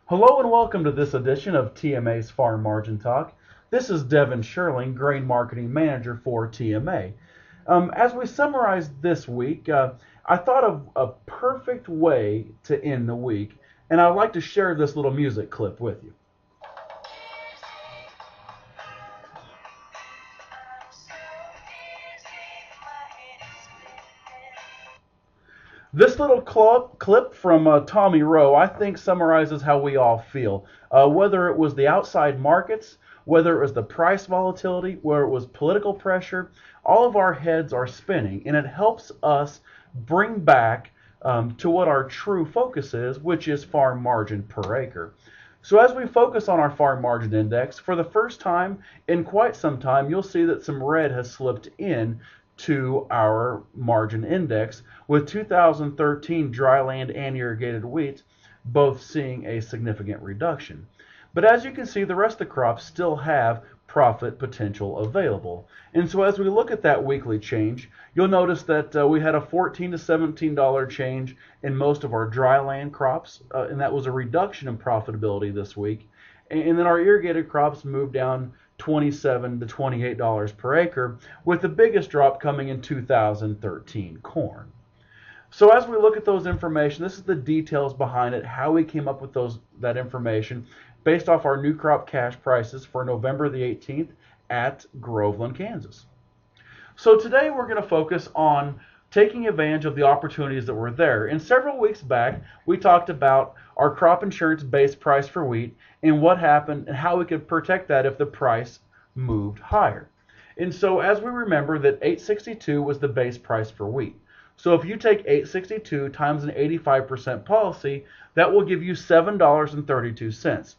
Hello and welcome to this edition of TMA's Farm Margin Talk. This is Devin Sherling, Grain Marketing Manager for TMA. As we summarize this week, I thought of a perfect way to end the week, and I'd like to share this little music clip with you. This little clip from Tommy Rowe, I think, summarizes how we all feel. Whether it was the outside markets, whether it was the price volatility, whether it was political pressure, all of our heads are spinning, and it helps us bring back to what our true focus is, which is farm margin per acre. So as we focus on our farm margin index, for the first time in quite some time, you'll see that some red has slipped in to our margin index, with 2013 dryland and irrigated wheat both seeing a significant reduction. But as you can see, the rest of the crops still have profit potential available. And so as we look at that weekly change, you'll notice that we had a $14 to $17 change in most of our dryland crops, and that was a reduction in profitability this week. And then our irrigated crops moved down $27 to $28 per acre, with the biggest drop coming in 2013 corn. So as we look at those information, this is the details behind it, how we came up with that information based off our new crop cash prices for November the 18th at Groveland, Kansas. So today we're going to focus on taking advantage of the opportunities that were there. And several weeks back, we talked about our crop insurance base price for wheat and what happened and how we could protect that if the price moved higher. And so as we remember that 862 was the base price for wheat. So if you take 862 times an 85% policy, that will give you $7.32.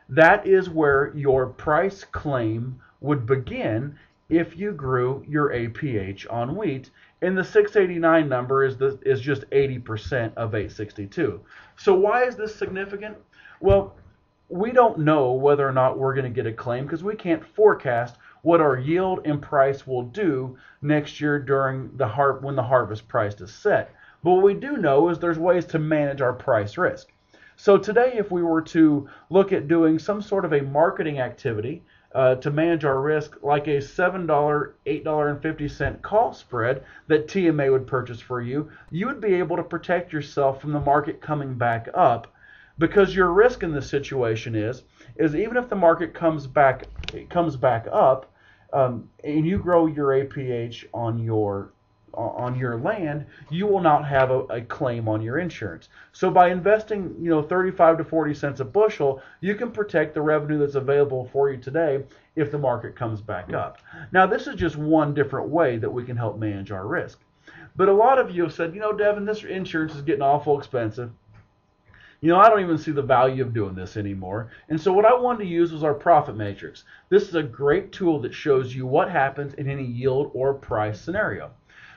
That is where your price claim would begin if you grew your APH on wheat, and the 689 number is just 80% of 862. So why is this significant? Well, we don't know whether or not we're going to get a claim because we can't forecast what our yield and price will do next year during when the harvest price is set. But what we do know is there's ways to manage our price risk. So today, if we were to look at doing some sort of a marketing activity to manage our risk, like a $7, $8.50 call spread that TMA would purchase for you, you would be able to protect yourself from the market coming back up, because your risk in this situation is even if the market comes back up, and you grow your APH on your land, you will not have a claim on your insurance. So by investing 35 to 40 cents a bushel, you can protect the revenue that's available for you today if the market comes back up. Now, this is just one different way that we can help manage our risk. But a lot of you have said, Devin, this insurance is getting awful expensive. I don't even see the value of doing this anymore. And so what I wanted to use was our profit matrix. This is a great tool that shows you what happens in any yield or price scenario.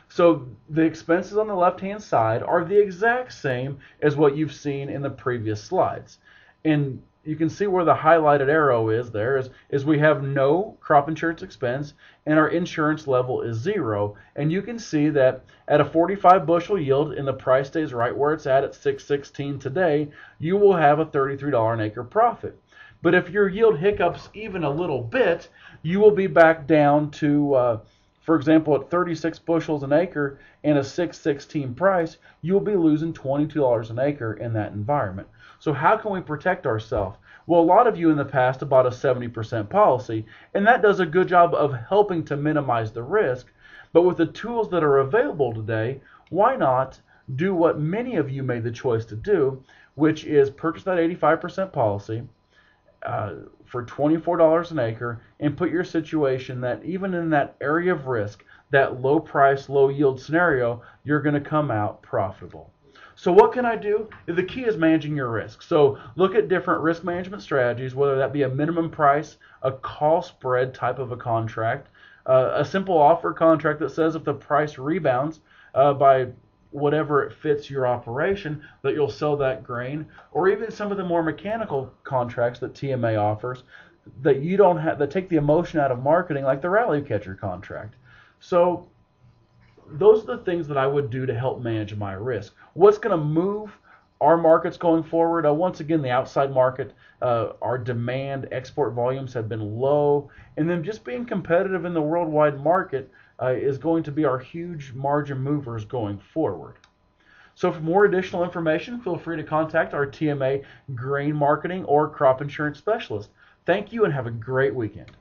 So the expenses on the left-hand side are the exact same as what you've seen in the previous slides. And you can see where the highlighted arrow is there is we have no crop insurance expense and our insurance level is 0. And you can see that at a 45 bushel yield and the price stays right where it's at 616 today, you will have a $33 an acre profit. But if your yield hiccups even a little bit, you will be back down to for example, at 36 bushels an acre and a 616 price, you'll be losing $22 an acre in that environment. So how can we protect ourselves? Well, a lot of you in the past have bought a 70% policy, and that does a good job of helping to minimize the risk. But with the tools that are available today, why not do what many of you made the choice to do, which is purchase that 85% policy, for $24 an acre, and put your situation that even in that area of risk, that low price, low yield scenario, you're going to come out profitable. So what can I do? The key is managing your risk. So look at different risk management strategies, whether that be a minimum price, a call spread type of a contract, a simple offer contract that says if the price rebounds by whatever it fits your operation, that you'll sell that grain, or even some of the more mechanical contracts that TMA offers that you don't have, that take the emotion out of marketing, like the rally catcher contract. So those are the things that I would do to help manage my risk. What's going to move Our markets going forward, once again, the outside market, our demand, export volumes have been low, and then just being competitive in the worldwide market is going to be our huge margin movers going forward. So for more additional information, feel free to contact our TMA grain marketing or crop insurance specialist. Thank you and have a great weekend.